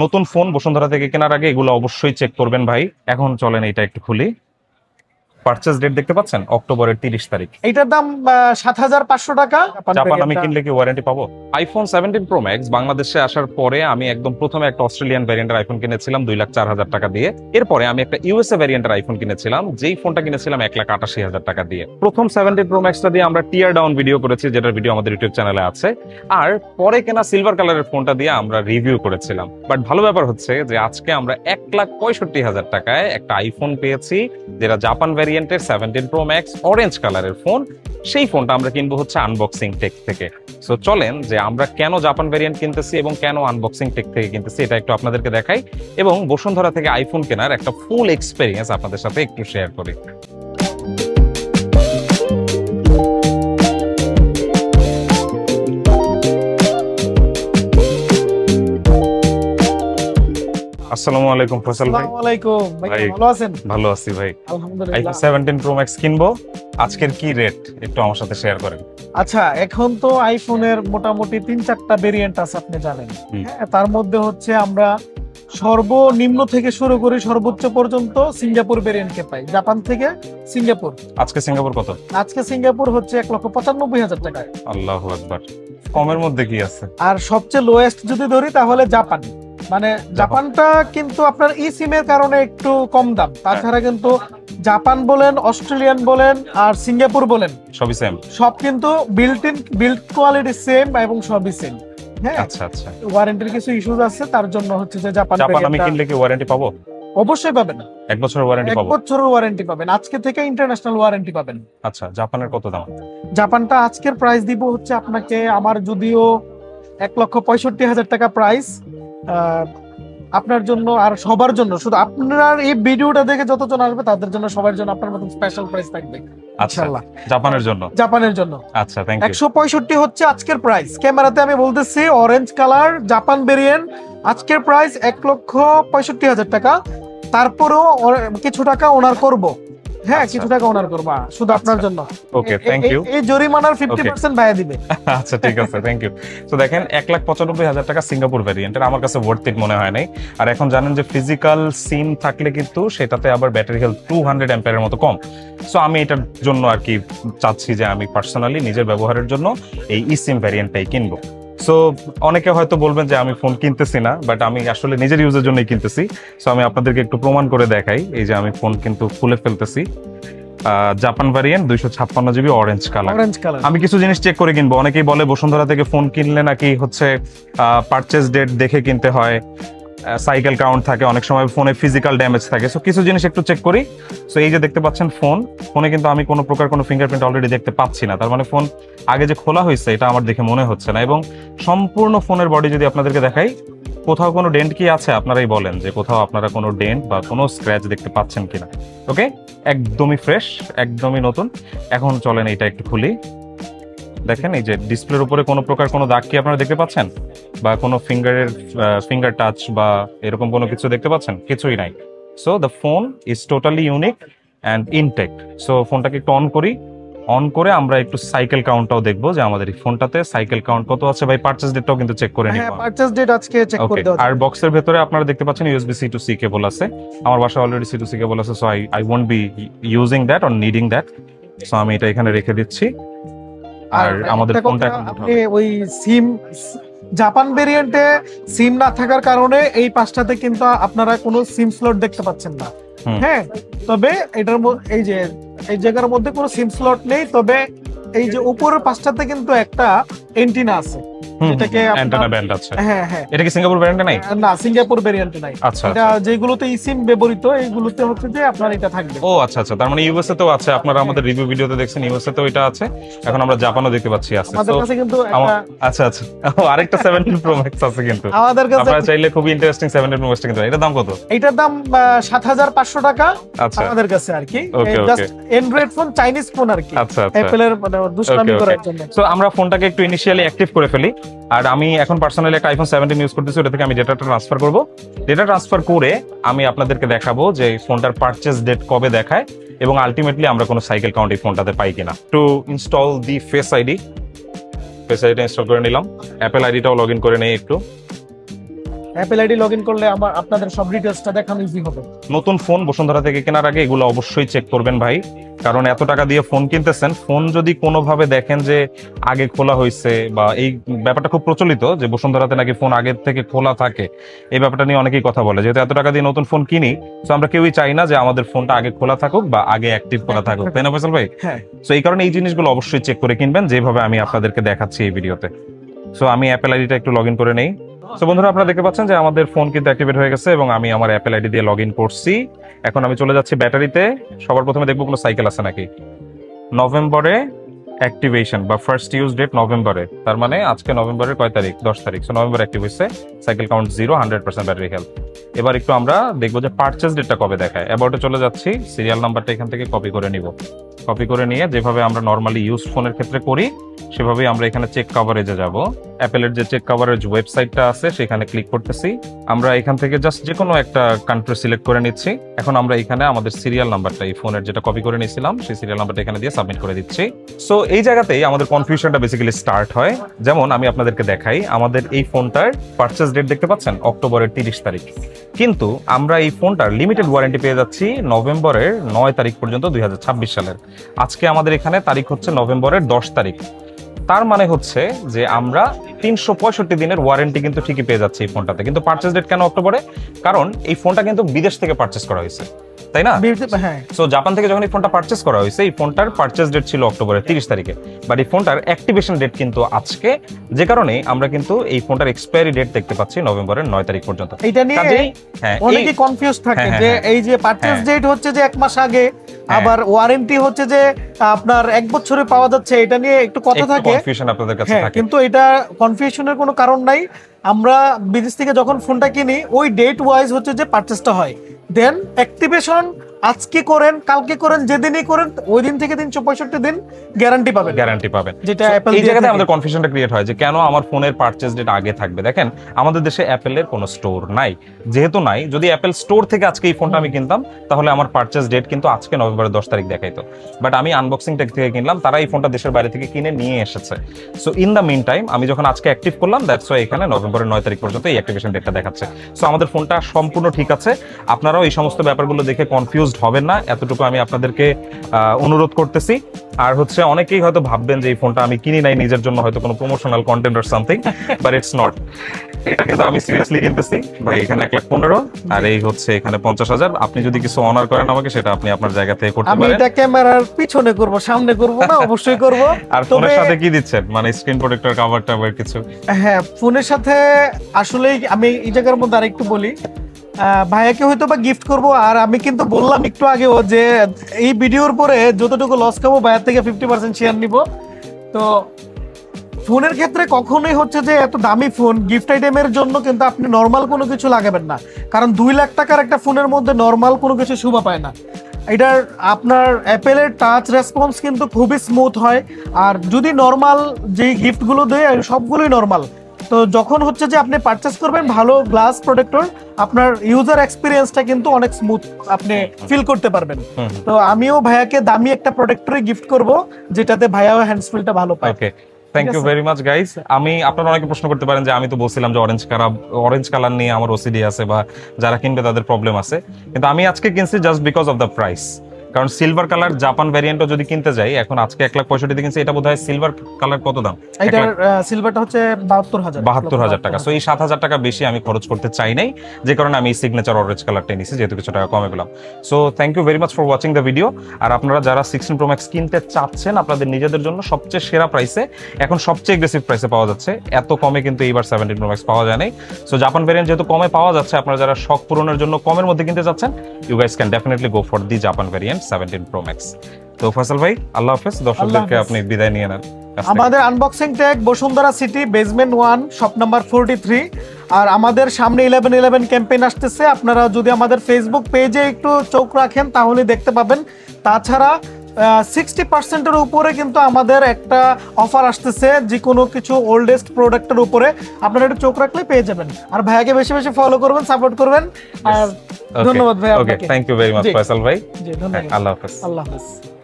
নতুন ফোন বসুন্ধরা থেকে কেনার আগে এগুলো অবশ্যই চেক করবেন ভাই। এখন চলেন এটা একটু খুলি। পারচেজ ডেট দেখতে পাচ্ছেন অক্টোবরের 30 তারিখ। এটার দাম ৭৫০০ টাকা। জাপান আমি কিনলে কি ওয়ারেন্টি পাবো? আইফোন 17 প্রো ম্যাক্স বাংলাদেশে আসার পরে আমি একদম প্রথমে একটা অস্ট্রেলিয়ান ভ্যারিয়েন্টের আইফোন কিনেছিলাম 2,04,000 টাকা দিয়ে। এরপরে আমি একটা ইউএসএ ভ্যারিয়েন্টের আইফোন কিনেছিলাম, যেই ফোনটা কিনেছিলাম 1,88,000 টাকা দিয়ে। প্রথম 17 প্রো ম্যাক্সটা দিয়ে আমরা টিয়ার ডাউন ভিডিও করেছি, যেটার ভিডিও আমাদের ইউটিউব চ্যানেলে আছে। আর পরে কেনা সিলভার কালারের ফোনটা দিয়ে আমরা রিভিউ করেছিলাম। বাট ভালো ব্যাপার হচ্ছে যে আজকে আমরা 1,65,000 টাকায় একটা আইফোন পেয়েছি, যেটা জাপান ভ্যারিয়েন্টের 17 প্রো ম্যাক্স অরেঞ্জ কালারের ফোন। সেই ফোনটা আমরা কিনবো হচ্ছে আনবক্সিং টেক থেকে। সো চলেন যে আমরা কেন জাপান ভ্যারিয়েন্ট কিনতেছি এবং কেন আনবক্সিং টেক থেকে কিনতেছি এটা একটু আপনাদেরকে দেখাই, এবং বসুন্ধরা থেকে আইফোন কেনার একটা ফুল এক্সপেরিয়েন্স আপনাদের সাথে একটু শেয়ার করি। আসসালামু আলাইকুম ফয়সাল ভাই। আসসালামু আলাইকুম ভাই, ভালো আছেন? ভালো আছি ভাই। আলহামদুলিল্লাহ। আইফোন 17 প্রো ম্যাক্স কিনবো, আজকের কি রেট একটু আমার সাথে শেয়ার করেন। আচ্ছা, এখন তো আইফোনের মোটামুটি 3-4টা ভেরিয়েন্ট আছে, আপনি জানেন। হ্যাঁ, তার মধ্যে হচ্ছে আমরা সর্বনিম্ন থেকে শুরু করে সর্বোচ্চ পর্যন্ত সিঙ্গাপুর ভেরিয়েন্টকে পাই, জাপান থেকে সিঙ্গাপুর। আজকে সিঙ্গাপুর কত? আজকে সিঙ্গাপুর হচ্ছে 1,95,000 টাকায়। আল্লাহু আকবার। কমের মধ্যে কি আছে? আর সবচেয়ে লোয়েস্ট যদি ধরি তাহলে জাপান, মানে জাপানটা কিন্তু আপনার ই সিমের কারণে একটু কম দাম। তাছাড়া কিন্তু জাপান বলেন, অস্ট্রেলিয়ান বলেন আর সিঙ্গাপুর বলেন, সবই সেম। সব কিন্তু বিল্ড কোয়ালিটি সেম এবং সবই সেম। হ্যাঁ, আচ্ছা আচ্ছা। ওয়ারেন্টির কিছু ইস্যুস আছে, তার জন্য হচ্ছে যে জাপান আমি কিনলে কি ওয়ারেন্টি পাবো? অবশ্যই পাবেন। 1 বছরের ওয়ারেন্টি 1 পাবো? বছরের ওয়ারেন্টি পাবেন, আজকে থেকে ইন্টারন্যাশনাল ওয়ারেন্টি পাবেন। আচ্ছা, জাপানের কত দাম? জাপানটা আজকের প্রাইস দিব হচ্ছে আপনাকে, আমার যদিও 1,65,000 টাকা প্রাইস, আপনার জন্য আর সবার জন্য, শুধু আপনার এই ভিডিওটা দেখে যতজন আসবে তাদের জন্য, সবার জন্য আপনার মতন স্পেশাল প্রাইস থাকবে ইনশাআল্লাহ। জাপানের জন্য? জাপানের জন্য। আচ্ছা, থ্যাংক ইউ। 165 হচ্ছে আজকের প্রাইস। ক্যামেরাতে আমি বলতেছি অরেঞ্জ কালার জাপান ভেরিয়েন্ট, আজকের প্রাইস 1,65,000 টাকা। তারপরেও কিছু টাকা ওনার করব। হ্যাঁ, কিছু টাকা ওনার করব শুধু আপনার জন্য। ওকে, থ্যাংক ইউ। এই জরিমানার 50% ভাইয়া দিবে। আচ্ছা, ঠিক আছে, থ্যাংক ইউ। তো দেখেন 1,95,000 টাকা সিঙ্গাপুর ভ্যারিয়েন্টের আমার কাছে ওয়ার্থ ইট মনে হয় নাই। আর এখন জানেন যে ফিজিক্যাল সিম থাকলে কিন্তু সেটাতে আবার ব্যাটারি হেলথ 200 অ্যাম্পিয়ারের মতো কম। সো আমি এটার জন্য আর কি চাচ্ছি যে আমি পার্সোনালি নিজের ব্যবহারের জন্য এই ই সিম ভ্যারিয়েন্টটাই কিনবো। সো অনেকে হয়তো বলবেন যে আমি ফোন কিনতেছি না, বাট আমি আসলে নিজের ইউজের জন্যই কিনতেছি। সো আমি আপনাদেরকে একটু প্রমাণ করে দেখাই। এই যে আমি ফোন কিন্তু খুলে ফেলতেছি, Japan variant 256 GB orange colour. আমি কিছু জিনিস চেক করে কিনবো। অনেকেই বলে বসুন্ধরা থেকে ফোন কিনলে নাকি হচ্ছে পারচেজ ডেট দেখে কিনতে হয়, সাইকেল কাউন্ট থাকে, অনেক সময় ফোনে ফিজিক্যাল ড্যামেজ থাকে। সো কিছু জিনিস একটু চেক করি। সো এই যে দেখতে পাচ্ছেন ফোনে কিন্তু আমি কোনো প্রকার কোনো ফিঙ্গারপ্রিন্ট অলরেডি দেখতে পাচ্ছি না। তার মানে ফোন আগে যে খোলা হয়েছে এটা আমার দেখে মনে হচ্ছে না। এবং সম্পূর্ণ ফোনের বডি যদি আপনাদেরকে দেখাই, কোথাও কোনো ডেন্ট কি আছে আপনারাই বলেন যে কোথাও আপনারা কোনো ডেন্ট বা কোনো স্ক্র্যাচ দেখতে পাচ্ছেন কিনা। ওকে, একদমই ফ্রেশ, একদমই নতুন। এখন চলেন এটা একটু খুলি। দেখেন এই যে ডিসপ্লের উপরে কোনো প্রকার কোনো দাগ কি আপনারা দেখতে পাচ্ছেন, বা কোনো ফিঙ্গার টাচ বা এরকম কোনো কিছু দেখতে পাচ্ছেন? কিছুই নাই। So the phone is totally unique and intact. So ফোনটাকে একটু অন করি। অন করে আমরা একটু সাইকেল কাউন্টটাও দেখবো যে আমাদের এই ফোনটাতে সাইকেল কাউন্ট কত আছে। ভাই পারচেজ ডেটটাও কিন্তু চেক করে নিব। হ্যাঁ, পারচেজ ডেট আজকে চেক করে দাও। আর বক্সের ভেতরে আপনারা দেখতে পাচ্ছেন USB C to C cable আছে। আমার বাসায় already C to C cable আছে। So I won't be using that or needing that. So আমি এটা এখানে রেখে দিচ্ছি। আর আমাদের ফোনটা আপনি ওই সিম, জাপান ভেরিয়েন্টে সিম না থাকার কারণে এই পাঁচটাতে কিন্তু আপনারা কোনো সিম স্লট দেখতে পাচ্ছেন না। হ্যাঁ, তবে এটার এই যে এই জায়গার মধ্যে কোনো সিম স্লট নেই, তবে এই যে উপরের পাঁচটাতে কিন্তু একটা এন্টিনা আছে, যেটাকে অ্যান্টেনা ব্যান্ড আছে। হ্যাঁ হ্যাঁ। এটা কি সিঙ্গাপুর ভ্যারিয়েন্টে নাই? না, সিঙ্গাপুর ভ্যারিয়েন্টে নাই। আচ্ছা, এটা যেগুলোতে ইসিম ব্যবহৃত এইগুলোতে হচ্ছে যে আপনার এটা থাকবে। ও আচ্ছা আচ্ছা, তার মানে ইউএসএ তেও আছে। আপনারা আমাদের রিভিউ ভিডিওতে দেখছেন ইউএসএ তেও এটা আছে। এখন আমরা জাপানও দেখতে পাচ্ছি আছে। আমাদের কাছে কিন্তু আচ্ছা আচ্ছা, আরেকটা 17 প্রো ম্যাক্স আছে কিন্তু আমাদের কাছে। আপনারা চাইলে খুবই ইন্টারেস্টিং 17 প্রো ম্যাক্স কিন্তু। এটার দাম কত? এটার দাম ৭৫০০ টাকা আমাদের কাছে আর কি। Just android phone, Chinese phone আর কি। আচ্ছা আচ্ছা, অ্যাপলের মানে দুষ্টামি করার জন্য। সো আমরা ফোনটাকে একটু ইনিশিয়ালি অ্যাক্টিভ করে ফেলি। আর আমি এখন পার্সোনালি একটা আইফোন 17 ইউজ করতেছি, ওটা থেকে আমি ডেটাটা ট্রান্সফার করব। ডেটা ট্রান্সফার করে আমি আপনাদেরকে দেখাবো যে ফোনটার পারচেজ ডেট কবে দেখায় এবং আলটিমেটলি আমরা কোনো সাইকেল কাউন্ট এই ফোনটাতে পাই কিনা। টু ইনস্টল দি ফেস আইডি, ফেস আইডিটা ইনস্টল করে নিলাম। অ্যাপল আইডিটাও লগ ইন করে নেই একটু। অ্যাপেল আইডি লগইন করলে আপনাদের সব ডিটেইলসটা দেখানো ইজি হবে। নতুন ফোন বসুন্ধরা থেকে কেনার আগে এগুলো অবশ্যই চেক করবেন ভাই, কারণ এত টাকা দিয়ে ফোন কিনতেছেন, ফোন যদি কোনোভাবে দেখেন যে আগে খোলা হয়েছে, বা এই ব্যাপারটা খুব প্রচলিত যে বসুন্ধরাতে নাকি ফোন আগে থেকে খোলা থাকে, এই ব্যাপারটা নিয়ে অনেকেই কথা বলে। যেহেতু এত টাকা দিয়ে নতুন ফোন কিনি, তো আমরা কেউই চাই না যে আমাদের ফোনটা আগে খোলা থাকুক বা আগে অ্যাক্টিভ করা থাকুক, তাই না ফয়সাল ভাই? হ্যাঁ। তো এই কারণে এই জিনিসগুলো অবশ্যই চেক করে কিনবেন, যেভাবে আমি আপনাদেরকে দেখাচ্ছি এই ভিডিওতে। সো আমি অ্যাপেল আইডিটা একটু লগ ইন করে নেই। তো বন্ধুরা, আপনারা দেখতে পাচ্ছেন যে আমাদের ফোন কিন্তু অ্যাক্টিভেট হয়ে গেছে এবং আমি আমার অ্যাপেল আইডি দিয়ে লগ ইন করছি। এখন আমি চলে যাচ্ছি ব্যাটারিতে। সবার প্রথমে দেখবো কোনো সাইকেল আছে নাকি। নভেম্বরে অ্যাক্টিভেশন বা ফার্স্ট ইউজ ডেট নভেম্বরে, তার মানে আজকে নভেম্বরের কয় তারিখ? 10 তারিখ। সো নভেম্বর অ্যাক্টিভ হয়েছে, সাইকেল কাউন্ট 0, 100% ব্যাটারি হেলথ। এবার একটু আমরা দেখবো যে পারচেজ ডেটটা কবে দেখায়। অ্যাবাউটে চলে যাচ্ছি, সিরিয়াল নাম্বারটা এখান থেকে কপি করে নিব। কপি করে নিয়ে যেভাবে আমরা নর্মালি ইউজ ফোনের ক্ষেত্রে করি সেভাবেই আমরা এখানে চেক কভারেজে যাব। অ্যাপেলের যে চেক কভারেজ ওয়েবসাইটটা আছে সেখানে ক্লিক করতেছি। আমরা এখান থেকে জাস্ট যে কোনো একটা কান্ট্রি সিলেক্ট করে নিচ্ছি। এখন আমরা এখানে আমাদের সিরিয়াল নাম্বারটা, এই ফোনের যেটা কপি করে নিয়েছিলাম সেই সিরিয়াল নাম্বারটা এখানে দিয়ে সাবমিট করে দিচ্ছি। সো এই জায়গাতেই আমাদের কনফিউশনটা বেসিক্যালি স্টার্ট হয়। যেমন আমি আপনাদেরকে দেখাই, আমাদের এই ফোনটার পারচেজ ডেট দেখতে পাচ্ছেন অক্টোবরের 30 তারিখ, কিন্তু আমরা এই ফোনটার লিমিটেড ওয়ারেন্টি পেয়ে যাচ্ছি নভেম্বরের 9 তারিখ পর্যন্ত 2026 সালের। আজকে আমাদের এখানে তারিখ হচ্ছে নভেম্বরের 10 তারিখ। তার মানে হচ্ছে যে আমরা 365 দিনের ওয়ারেন্টি কিন্তু ঠিকই পেয়ে যাচ্ছি এই ফোনটাতে। কিন্তু পারচেজ ডেট কেন অক্টোবরে? কারণ এই ফোনটা কিন্তু বিদেশ থেকে পারচেজ করা হয়েছে, তাই না? হ্যাঁ। সো জাপান থেকে যখন এই ফোনটা পারচেজ করা হয়েছে, এই ফোনটার পারচেজ ডেট ছিল অক্টোবরের 30 তারিখে, বাট এই ফোনটার অ্যাক্টিভেশন ডেট কিন্তু আজকে, যে কারণে আমরা কিন্তু এই ফোনটার এক্সপায়ারি ডেট দেখতে পাচ্ছি নভেম্বরের 9 তারিখ পর্যন্ত। এটা নিয়ে অনেকে কনফিউজ থাকে যে এই যে পারচেজ ডেট হচ্ছে যে 1 মাস আগে, আবার ওয়ারেন্টি হচ্ছে যে আপনার 1 বছরে পাওয়া যাচ্ছে, এটা নিয়ে একটু কথা থাকে, কনফিউশন আপনাদের কাছে থাকে। কিন্তু এটা কনফিউশনের কোনো কারণ নাই। আমরা বিদেশ থেকে যখন ফোনটা কিনি ওই ডেট ওয়াইজ হচ্ছে যে পারচেজটা হয়, দেন অ্যাক্টিভেশন আজকে করেন, কালকে করেন, যেদিনই করেন ওই দিন থেকে 365 দিন গ্যারান্টি পাবেন। যেটা অ্যাপল, এই জায়গাতে আমাদের কনফিউশনটা ক্রিয়েট হয় যে কেন আমার ফোনের পারচেজ ডেট আগে থাকবে। দেখেন, আমাদের দেশে অ্যাপেলের কোনো স্টোর নাই। যেহেতু নাই, যদি অ্যাপেল স্টোর থেকে আজকে এই ফোনটা আমি কিনতাম, তাহলে আমার পারচেজ ডেট কিন্তু আজকে নভেম্বরের 10 তারিখ দেখাইতো। বাট আমি আনবক্সিং টেক থেকে কিনলাম, তারা এই ফোনটা দেশের বাইরে থেকে কিনে নিয়ে এসেছে। So in the meantime আমি যখন আজকে অ্যাক্টিভ করলাম, দ্যাটস ওয়াই এখানে নভেম্বরের 9 তারিখ পর্যন্ত এই অ্যাক্টিভেশন ডেটটা দেখাচ্ছে। সো আমাদের ফোনটা সম্পূর্ণ ঠিক আছে। আপনারাও এই সমস্ত ব্যাপারগুলো দেখে কনফিউজড হবেন না, এতটুকু আমি আপনাদেরকে অনুরোধ করতেছি। আর হচ্ছে অনেকেই হয়তো ভাববেন যে এই ফোনটা আমি কিনি নাই নিজের জন্য, হয়তো কোনো promotional content or something, but it's not. এটা কিন্তু আমি সিরিয়াসলি কিনতেছি ভাই। এখানে 1,15,000 আর এই হচ্ছে এখানে 50,000। আপনি যদি কিছু অনার করেন আমাকে, সেটা আপনি আপনার জায়গা থেকে করতে পারেন। আমি এটা ক্যামেরার পিছনে করব, সামনে করব না, অবশ্যই করব। আর ফোনের সাথে কি দিচ্ছেন, মানে স্ক্রিন প্রোটেক্টর, কভার টাভার কিছু? হ্যাঁ, ফোনের সাথে আসলে আমি এই জায়গার মধ্যে আরেকটু বলি, ভাইয়াকে হয়তো বা গিফট করব। আর আমি কিন্তু বললাম একটু আগেও যে এই ভিডিওর পরে যতটুকু লস খাবো ভাইয়ার থেকে 50% শেয়ার নিব। তো ফোনের ক্ষেত্রে কখনোই হচ্ছে যে এত দামি ফোন গিফট আইটেমের জন্য কিন্তু আপনি নর্মাল কোনো কিছু লাগাবেন না, কারণ 2 লাখ টাকার একটা ফোনের মধ্যে নর্মাল কোনো কিছু শোভা পায় না। এটার আপনার অ্যাপেলের টাচ রেসপন্স কিন্তু খুবই স্মুথ হয়। আর যদি নর্মাল যেই গিফটগুলো দেয় সবগুলোই নর্মাল, তো যখন হচ্ছে যে আপনি পারচেজ করবেন ভালো গ্লাস প্রোটেক্টর, আপনার ইউজার এক্সপিরিয়েন্সটা কিন্তু অনেক স্মুথ আপনি ফিল করতে পারবেন। তো আমিও ভাইয়াকে দামি একটা প্রোটেক্টরই গিফট করব, যেটাতে ভাইয়াও হ্যান্ডস ফিলটা ভালো পায়। Okay, thank you very much guys. আমি আপনারা অনেকে প্রশ্ন করতে পারেন যে আমি তো বলছিলাম যে অরেঞ্জ কালার নিয়ে আমার ওসিডি আছে, বা যারা কিনবে তাদের প্রবলেম আছে, কিন্তু আমি আজকে কিনছি just because of the price. কারণ সিলভার কালার জাপান ভ্যারিয়েন্টও যদি কিনতে যাই, এখন আজকে 1,65,000 দিয়ে কিনছি। এটা বোধহয় সিলভার কালার কত দাম? এটার সিলভারটা হচ্ছে 72,000 টাকা। সো এই 7,000 টাকা বেশি আমি খরচ করতে চাই নাই, যে কারণে আমি সিগনেচার অরেঞ্জ কালারটা নিয়েছি, যেহেতু কিছু টাকা কমে পেলাম। So thank you very much for watching the video. আর আপনারা যারা 16 Pro Max কিনতে চাচ্ছেন আপনাদের নিজেদের জন্য, সবচেয়ে সেরা প্রাইসে, এখন সবচেয়ে এগ্রেসিভ প্রাইসে পাওয়া যাচ্ছে। এত কমে কিন্তু এইবার 17 Pro Max পাওয়া যায় নাই। সো জাপান ভ্যারিয়েন্ট যেহেতু কমে পাওয়া যাচ্ছে, আপনারা যারা শখ পূরণের জন্য কমের মধ্যে কিনতে চাচ্ছেন, you guys can definitely go for the Japan variant 17 Pro Max। তো ফয়সাল ভাই, আল্লাহ হাফেজ। দর্শকদেরকে আপনি বিদায় নিয়ে নেন। আমাদের unboxing tag Bashundhara city basement 1 shop number 43। আর আমাদের সামনে 11/11 ক্যাম্পেইন আসতেছে, আপনারা যদি আমাদের ফেসবুক পেজে একটু চোখ রাখেন তাহলে দেখতে পাবেন। তাছাড়া 60%-এর উপরে কিন্তু আমাদের একটা অফার আসতেছে যে কোনো কিছু ওল্ডেস্ট প্রোডাক্টের উপরে, আপনারা একটু চোখ রাখলে পেয়ে যাবেন। আর ভাইয়াকে বেশি বেশি ফলো করবেন, সাপোর্ট করবেন। আর ধন্যবাদ ভাই আপনাকে। Thank you very much Faisal ভাই। জি ধন্যবাদ। আল্লাহ হাফেজ। আল্লাহ হাফেজ।